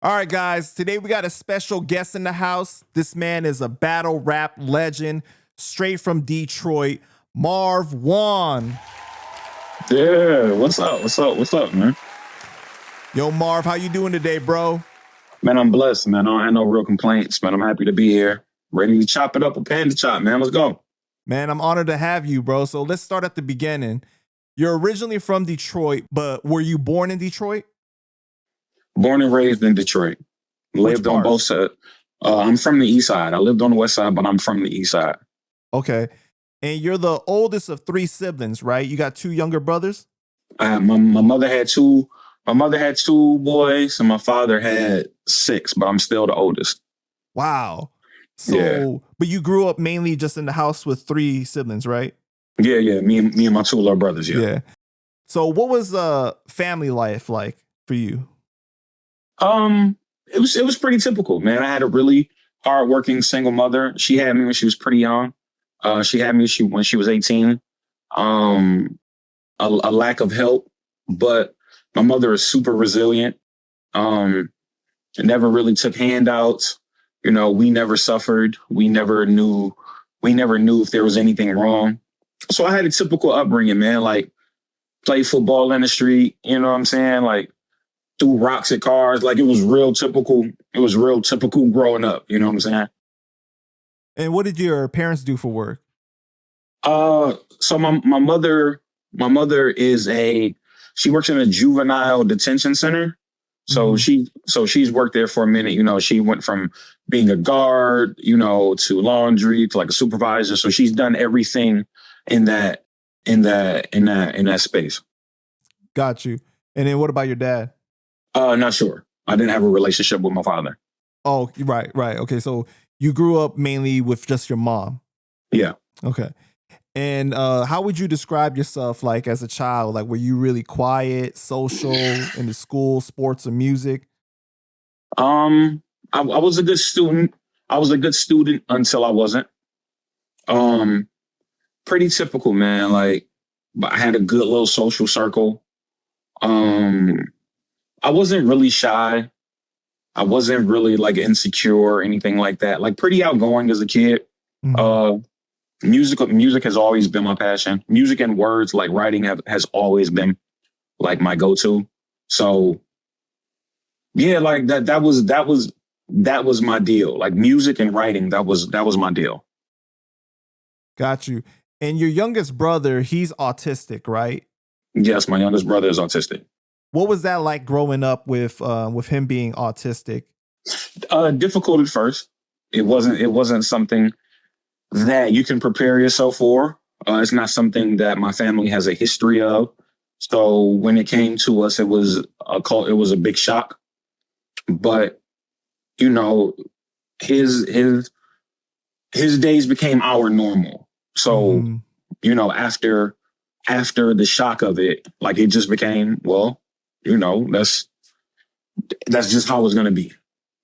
All right, guys, today we got a special guest in the house. This man is a battle rap legend, straight from Detroit, Marv Won. Yeah, what's up, man? Yo, Marv, how you doing today, bro? Man, I'm blessed, man. I don't have no real complaints, man. I'm happy to be here. Ready to chop it up with Panda Chop, man. Let's go. Man, I'm honored to have you, bro. So let's start at the beginning. You're originally from Detroit, but were you born in Detroit? Born and raised in Detroit. Lived on both sides. I'm from the east side. I lived on the west side, but I'm from the east side. Okay. And you're the oldest of three siblings, right? You got two younger brothers? My mother had two. My mother had two boys, and my father had six, but I'm still the oldest. Wow. So, yeah. But you grew up mainly just in the house with three siblings, right? Yeah. Me and my two little brothers, yeah. So what was family life like for you? It was pretty typical, man. I had a really hardworking single mother. She had me when she was pretty young. She had me when she was 18. A lack of help, but my mother is super resilient. Never really took handouts. You know, we never suffered. We never knew if there was anything wrong. So I had a typical upbringing, man. Like, play football in the street. You know what I'm saying? Like, threw rocks at cars. Like, it was real typical. It was real typical growing up. You know what I'm saying? And what did your parents do for work? So my mother she works in a juvenile detention center. So she's worked there for a minute. You know, she went from being a guard, you know, to laundry, to like a supervisor. So she's done everything in that space. Got you. And then what about your dad? Not sure. I didn't have a relationship with my father. Oh, right. Okay. So you grew up mainly with just your mom. Yeah. Okay. And how would you describe yourself like as a child? Like, were you really quiet, social, into school, sports, or music? I was a good student. I was a good student until I wasn't. Pretty typical, man. Like, I had a good little social circle. I wasn't really shy. I wasn't really like insecure or anything like that. Like, pretty outgoing as a kid. Mm-hmm. Music has always been my passion. Music and words, like writing, has always been like my go-to. So yeah, like that was my deal. Like, music and writing, that was my deal. Got you. And your youngest brother, he's autistic, right? Yes, my youngest brother is autistic. What was that like growing up with him being autistic? Difficult at first. It wasn't something that you can prepare yourself for. It's not something that my family has a history of. So when it came to us, it was a big shock. But, you know, his days became our normal. So, you know, after the shock of it, like, it just became, well, you know, that's just how it's going to be.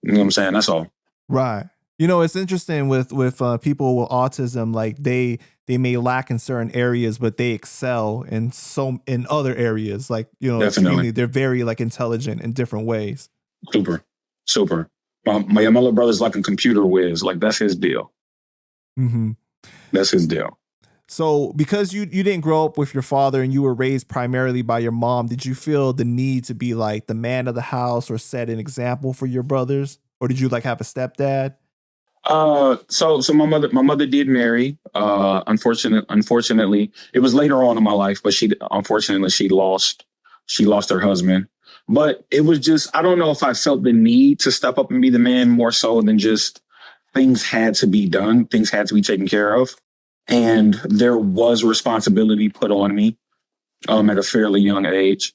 You know what I'm saying? That's all. Right. You know, it's interesting with people with autism, like they may lack in certain areas, but they excel in other areas. Like, you know, definitely, they're very like intelligent in different ways. Super. My little brother's like a computer whiz. Like, that's his deal. Mm-hmm. That's his deal. So because you didn't grow up with your father and you were raised primarily by your mom, did you feel the need to be like the man of the house or set an example for your brothers? Or did you like have a stepdad? So my mother did marry. Unfortunately, it was later on in my life, but she lost her husband. But it was just, I don't know if I felt the need to step up and be the man more so than just things had to be done. Things had to be taken care of. And there was responsibility put on me, at a fairly young age.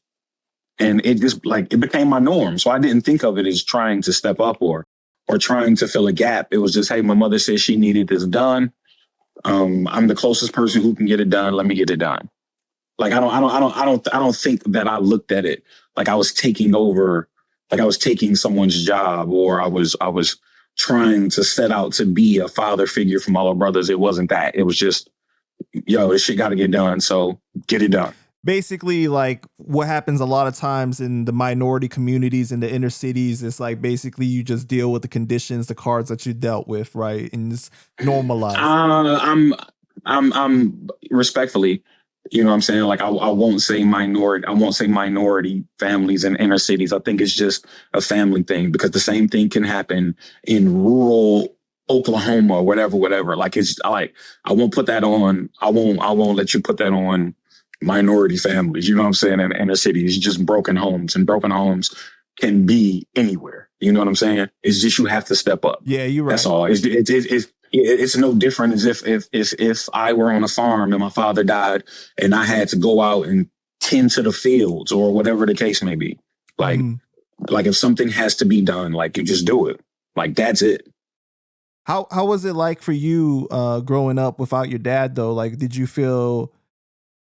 And it just it became my norm. So I didn't think of it as trying to step up or trying to fill a gap. It was just, hey, my mother said she needed this done. I'm the closest person who can get it done. Let me get it done. Like, I don't think that I looked at it like I was taking over, like I was taking someone's job, or I was trying to set out to be a father figure for my little brothers. It wasn't that. It was just, yo, this shit got to get done. So get it done. basically like what happens a lot of times in the minority communities in the inner cities is like basically you just deal with the conditions, the cards that you dealt with, right? And it's normalized. I'm respectfully, you know what I'm saying? Like I won't say minority. I won't say minority families in inner cities. I think it's just a family thing because the same thing can happen in rural Oklahoma, whatever. Like it's like I won't put that on. I won't let you put that on minority families. You know what I'm saying? In inner cities, just broken homes, and broken homes can be anywhere. You know what I'm saying? It's just you have to step up. Yeah, you're right. That's all. It's no different as if I were on a farm and my father died and I had to go out and tend to the fields or whatever the case may be. Like if something has to be done, like you just do it. Like that's it. How was it like for you growing up without your dad though? Like did you feel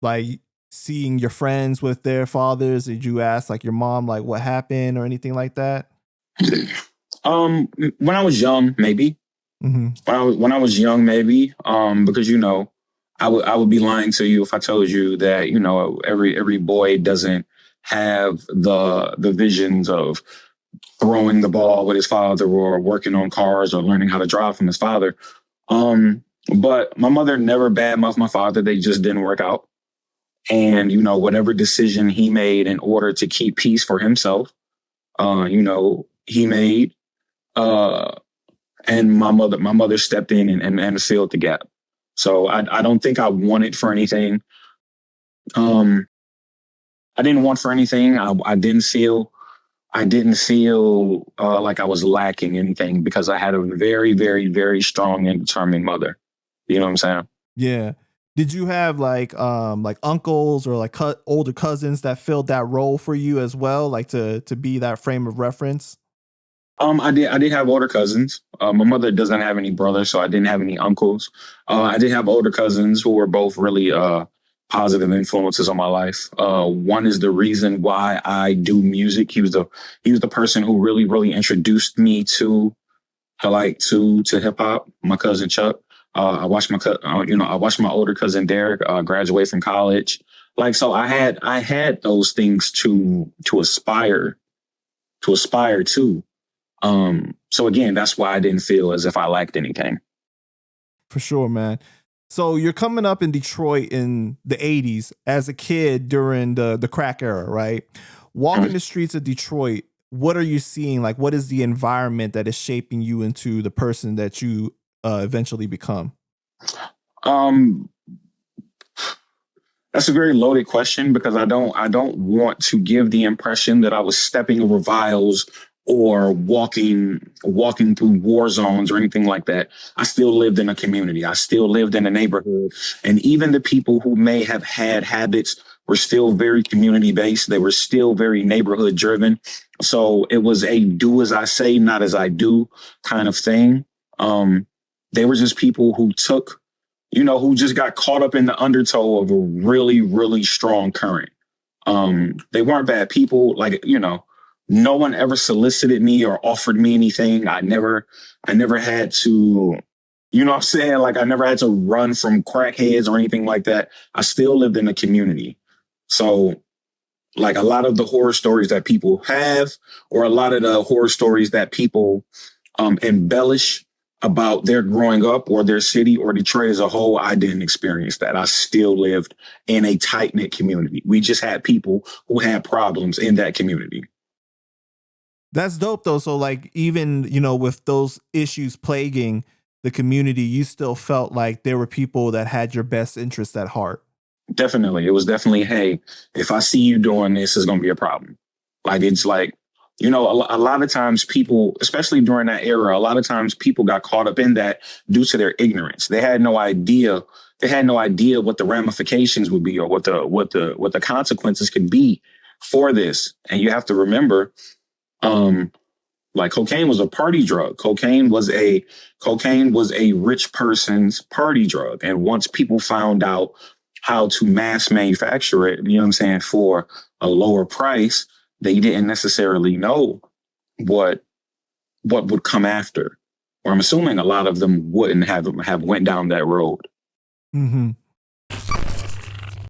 like seeing your friends with their fathers? Did you ask like your mom like what happened or anything like that? When I was young, maybe. Mm-hmm. When I was young, maybe, because you know, I would be lying to you if I told you that you know every boy doesn't have the visions of throwing the ball with his father or working on cars or learning how to drive from his father. But my mother never badmouthed my father; they just didn't work out. And you know, whatever decision he made in order to keep peace for himself, you know, he made. And my mother stepped in and filled the gap. So I don't think I wanted for anything. I didn't want for anything. I didn't feel like I was lacking anything because I had a very, very, very strong and determined mother. You know what I'm saying? Yeah. Did you have like uncles or like older cousins that filled that role for you as well, like to be that frame of reference? I did have older cousins. My mother doesn't have any brothers, so I didn't have any uncles. I did have older cousins who were both really positive influences on my life. One is the reason why I do music. He was the person who really introduced me to hip hop. My cousin Chuck. I watched my older cousin Derek graduate from college. Like so, I had those things to aspire to. So again, that's why I didn't feel as if I lacked anything. For sure, man. So you're coming up in Detroit in the 80s as a kid during the crack era, right? Walking the streets of Detroit, what are you seeing? Like, what is the environment that is shaping you into the person that you eventually become? That's a very loaded question because I don't want to give the impression that I was stepping over vials or walking through war zones or anything like that. I still lived in a community. I still lived in a neighborhood. And even the people who may have had habits were still very community based. They were still very neighborhood driven. So it was a do as I say, not as I do kind of thing. They were just people who who just got caught up in the undertow of a really, really strong current. They weren't bad people. Like, you know, no one ever solicited me or offered me anything. I never had to, you know what I'm saying? Like I never had to run from crackheads or anything like that. I still lived in a community. So like a lot of the horror stories that people have, or a lot of the horror stories that people embellish about their growing up or their city or Detroit as a whole, I didn't experience that. I still lived in a tight-knit community. We just had people who had problems in that community. That's dope though. So like even, you know, with those issues plaguing the community, you still felt like there were people that had your best interest at heart. Definitely. It was definitely, hey, if I see you doing this, it's going to be a problem. Like, it's like, you know, a lot of times people, especially during that era, a lot of times people got caught up in that due to their ignorance. They had no idea. They had no idea what the ramifications would be or what the consequences could be for this. And you have to remember, like cocaine was a party drug. Cocaine was a rich person's party drug. And once people found out how to mass manufacture it, you know what I'm saying, for a lower price, they didn't necessarily know what would come after. Or I'm assuming a lot of them wouldn't have went down that road. Mm-hmm.